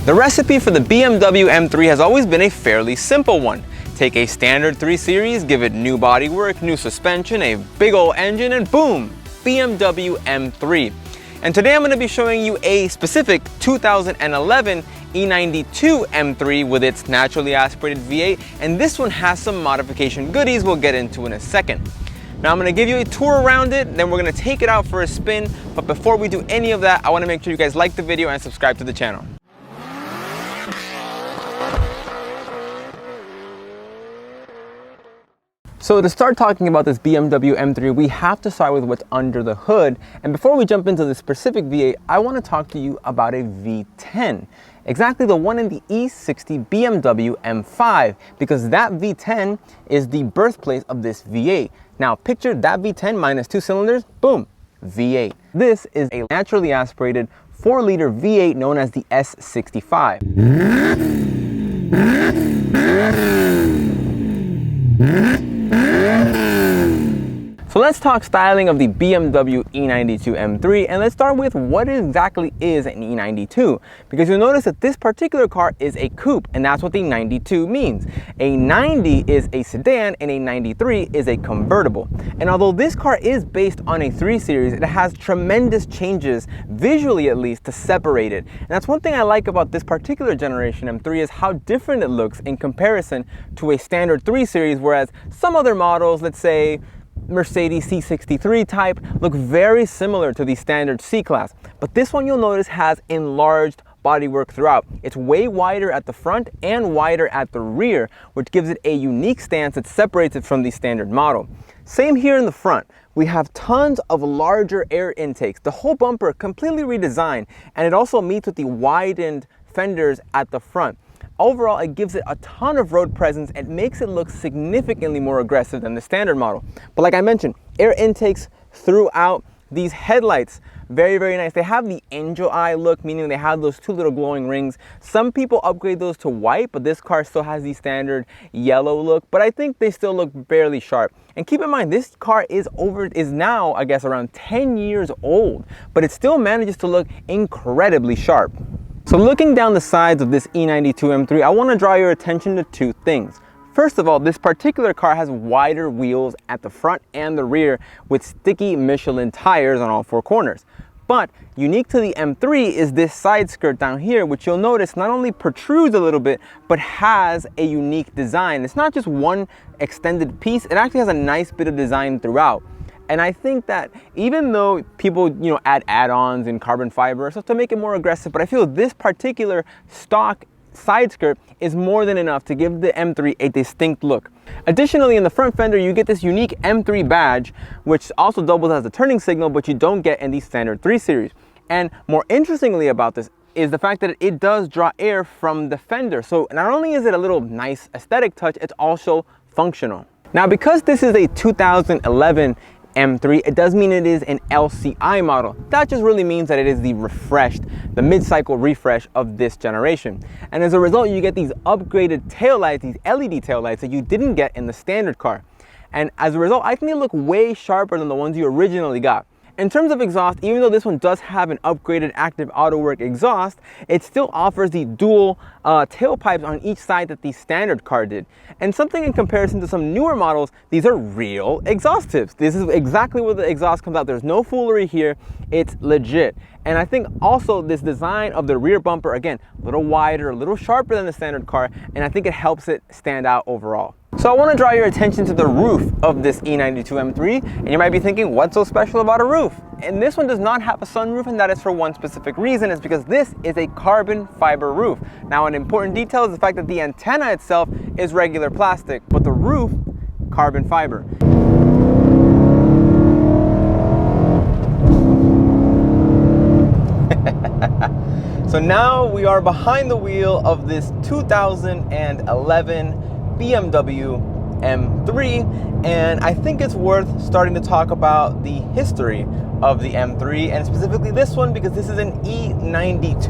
The recipe for the BMW M3 has always been a fairly simple one. Take a standard 3 Series, give it new bodywork, new suspension, a big old engine, and boom, BMW M3. And today I'm going to be showing you a specific 2011 E92 M3 with its naturally aspirated V8, and this one has some modification goodies we'll get into in a second. Now I'm going to give you a tour around it, then we're going to take it out for a spin, but before we do any of that, I want to make sure you guys like the video and subscribe to the channel. So to start talking about this BMW M3, we have to start with what's under the hood. And before we jump into the specific V8, I want to talk to you about a V10. Exactly the one in the E60 BMW M5, because that V10 is the birthplace of this V8. Now picture that V10 minus 2 cylinders, boom, V8. This is a naturally aspirated 4-liter V8 known as the S65. So let's talk styling of the BMW E92 M3, and let's start with what exactly is an E92, because you'll notice that this particular car is a coupe, and that's what the 92 means. A 90 is a sedan and a 93 is a convertible. And although this car is based on a 3 Series, it has tremendous changes, visually at least, to separate it. And that's one thing I like about this particular generation M3 is how different it looks in comparison to a standard 3 Series, whereas some other models, let's say Mercedes C63 type, look very similar to the standard C-Class. But this one, you'll notice, has enlarged bodywork throughout. It's way wider at the front and wider at the rear, which gives it a unique stance that separates it from the standard model. Same here in the front. We have tons of larger air intakes. The whole bumper completely redesigned, and it also meets with the widened fenders at the front. Overall, it gives it a ton of road presence and makes it look significantly more aggressive than the standard model. But like I mentioned, air intakes throughout. These headlights, very, very nice. They have the angel eye look, meaning they have those 2 little glowing rings. Some people upgrade those to white, but this car still has the standard yellow look, but I think they still look barely sharp. And keep in mind, this car is now, I guess, around 10 years old, but it still manages to look incredibly sharp. So looking down the sides of this E92 M3, I want to draw your attention to 2 things. First of all, this particular car has wider wheels at the front and the rear with sticky Michelin tires on all 4 corners. But unique to the M3 is this side skirt down here, which you'll notice not only protrudes a little bit, but has a unique design. It's not just one extended piece, it actually has a nice bit of design throughout. And I think that even though people, add add-ons in carbon fiber or stuff to make it more aggressive, but I feel this particular stock side skirt is more than enough to give the M3 a distinct look. Additionally, in the front fender, you get this unique M3 badge, which also doubles as a turning signal, but you don't get in the standard 3 Series. And more interestingly about this is the fact that it does draw air from the fender. So not only is it a little nice aesthetic touch, it's also functional. Now, because this is a 2011 M3, it does mean it is an LCI model. That just really means that it is the mid-cycle refresh of this generation. And as a result, you get these upgraded taillights, these LED taillights that you didn't get in the standard car. And as a result, I think they look way sharper than the ones you originally got. In terms of exhaust, even though this one does have an upgraded active auto work exhaust, it still offers the dual tailpipes on each side that the standard car did. And something in comparison to some newer models, these are real exhaust tips. This is exactly where the exhaust comes out. There's no foolery here. It's legit. And I think also this design of the rear bumper, again, a little wider, a little sharper than the standard car, and I think it helps it stand out overall. So I want to draw your attention to the roof of this E92 M3, and you might be thinking, what's so special about a roof? And this one does not have a sunroof, and that is for one specific reason. It's because this is a carbon fiber roof. Now, an important detail is the fact that the antenna itself is regular plastic, but the roof, carbon fiber. So now we are behind the wheel of this 2011 BMW M3, and I think it's worth starting to talk about the history of the M3, and specifically this one because this is an E92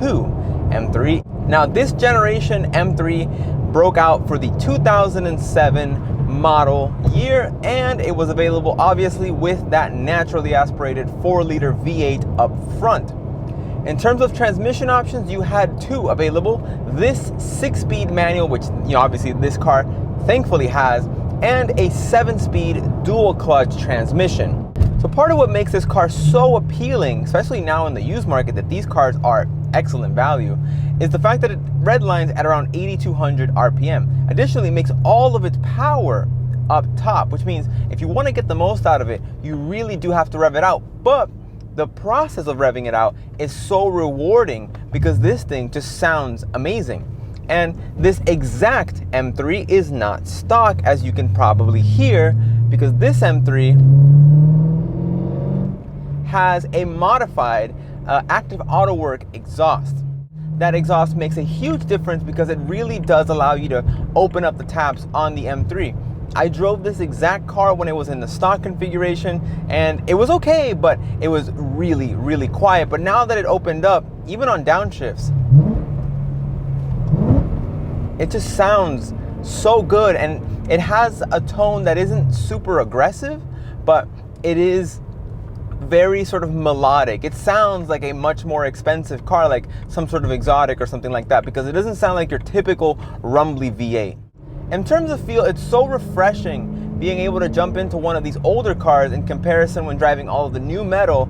M3. Now, this generation M3 broke out for the 2007 model year, and it was available obviously with that naturally aspirated 4-liter V8 up front. In terms of transmission options, you had two available. This 6-speed manual, which obviously this car thankfully has, and a 7-speed dual clutch transmission. So part of what makes this car so appealing, especially now in the used market, that these cars are excellent value, is the fact that it redlines at around 8,200 RPM. Additionally, it makes all of its power up top, which means if you want to get the most out of it, you really do have to rev it out. But the process of revving it out is so rewarding because this thing just sounds amazing. And this exact M3 is not stock, as you can probably hear, because this M3 has a modified active auto work exhaust. That exhaust makes a huge difference because it really does allow you to open up the taps on the M3. I drove this exact car when it was in the stock configuration and it was okay, but it was really, really quiet. But now that it opened up, even on downshifts, it just sounds so good, and it has a tone that isn't super aggressive, but it is very sort of melodic. It sounds like a much more expensive car, like some sort of exotic or something like that, because it doesn't sound like your typical rumbly V8. In terms of feel, it's so refreshing being able to jump into one of these older cars in comparison when driving all of the new metal,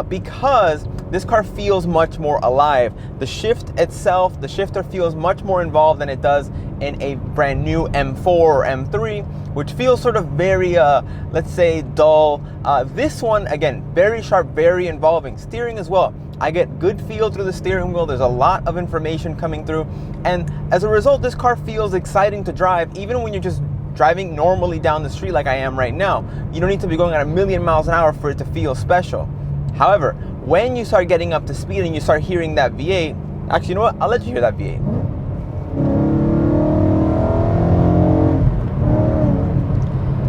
because this car feels much more alive. The shift itself, the shifter feels much more involved than it does in a brand new M4 or M3, which feels sort of very, let's say, dull. This one, again, very sharp, very involving. Steering as well. I get good feel through the steering wheel. There's a lot of information coming through. And as a result, this car feels exciting to drive, even when you're just driving normally down the street like I am right now. You don't need to be going at 1,000,000 miles an hour for it to feel special. However, when you start getting up to speed and you start hearing that V8, actually, you know what? I'll let you hear that V8.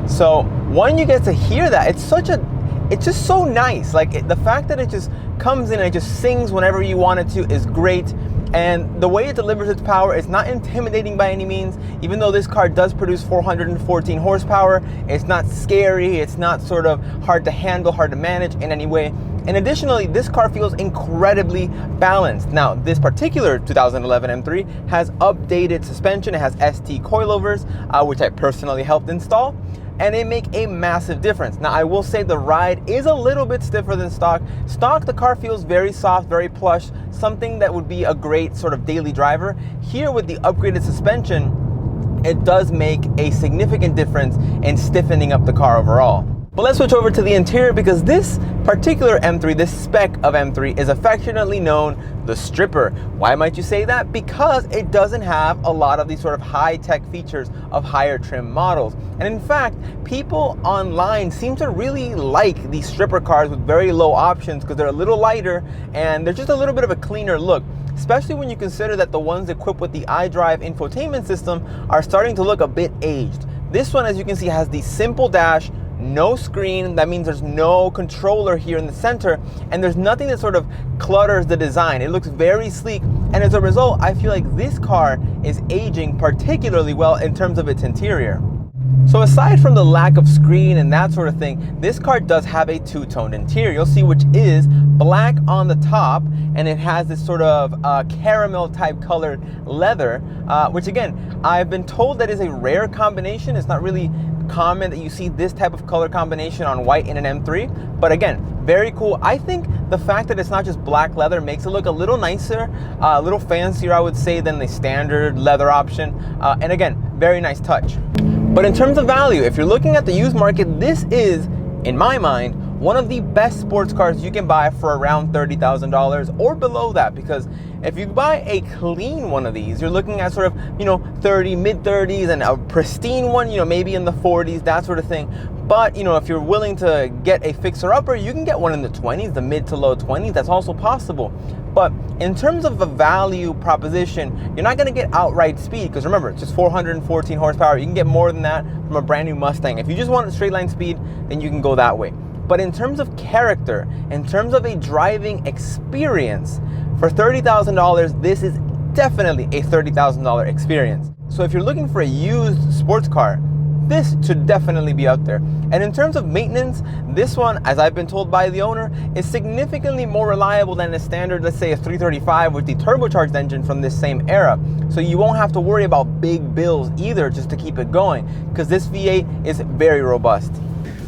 So when you get to hear that, it's just so nice. Like the fact that it just comes in and it just sings whenever you want it to is great. And the way it delivers its power is not intimidating by any means. Even though this car does produce 414 horsepower, it's not scary, it's not sort of hard to handle, hard to manage in any way. And additionally, this car feels incredibly balanced. Now, this particular 2011 M3 has updated suspension. It has ST coilovers, which I personally helped install, and they make a massive difference. Now, I will say the ride is a little bit stiffer than stock. Stock, the car feels very soft, very plush, something that would be a great sort of daily driver. Here with the upgraded suspension, it does make a significant difference in stiffening up the car overall. But let's switch over to the interior, because this particular M3, this spec of M3, is affectionately known the stripper. Why might you say that? Because it doesn't have a lot of these sort of high-tech features of higher trim models. And in fact, people online seem to really like these stripper cars with very low options because they're a little lighter and they're just a little bit of a cleaner look, especially when you consider that the ones equipped with the iDrive infotainment system are starting to look a bit aged. This one, as you can see, has the simple dash, no screen. That means there's no controller here in the center, and there's nothing that sort of clutters the design. It looks very sleek, and as a result, I feel like this car is aging particularly well in terms of its interior. So aside from the lack of screen and that sort of thing, this car does have a two-toned interior. You'll see, which is black on the top, and it has this sort of caramel type colored leather, which again, I've been told that is a rare combination. It's not really common that you see this type of color combination on white in an M3, but again, very cool. I think the fact that it's not just black leather makes it look a little nicer, a little fancier, I would say, than the standard leather option, and again, very nice touch. But in terms of value, if you're looking at the used market, this is, in my mind, one of the best sports cars you can buy for around $30,000 or below that, because if you buy a clean one of these, you're looking at sort of, 30, mid-30s, and a pristine one, maybe in the 40s, that sort of thing. But, if you're willing to get a fixer-upper, you can get one in the 20s, the mid to low 20s, that's also possible. But in terms of a value proposition, you're not gonna get outright speed, because remember, it's just 414 horsepower. You can get more than that from a brand new Mustang. If you just want a straight line speed, then you can go that way. But in terms of character, in terms of a driving experience, for $30,000, this is definitely a $30,000 experience. So if you're looking for a used sports car, this should definitely be up there. And in terms of maintenance, this one, as I've been told by the owner, is significantly more reliable than a standard, let's say a 335 with the turbocharged engine from this same era. So you won't have to worry about big bills either just to keep it going, because this V8 is very robust.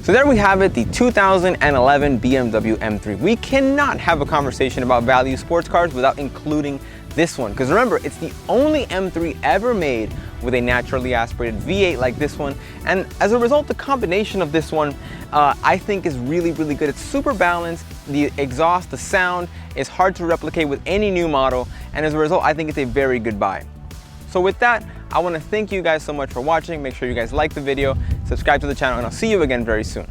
So there we have it, the 2011 BMW M3. We cannot have a conversation about value sports cars without including this one, because remember, it's the only M3 ever made with a naturally aspirated V8 like this one, and as a result, the combination of this one I think is really good. It's super balanced. The exhaust, the sound is hard to replicate with any new model, and as a result, I think it's a very good buy. So with that, I want to thank you guys so much for watching. Make sure you guys like the video, subscribe to the channel, and I'll see you again very soon.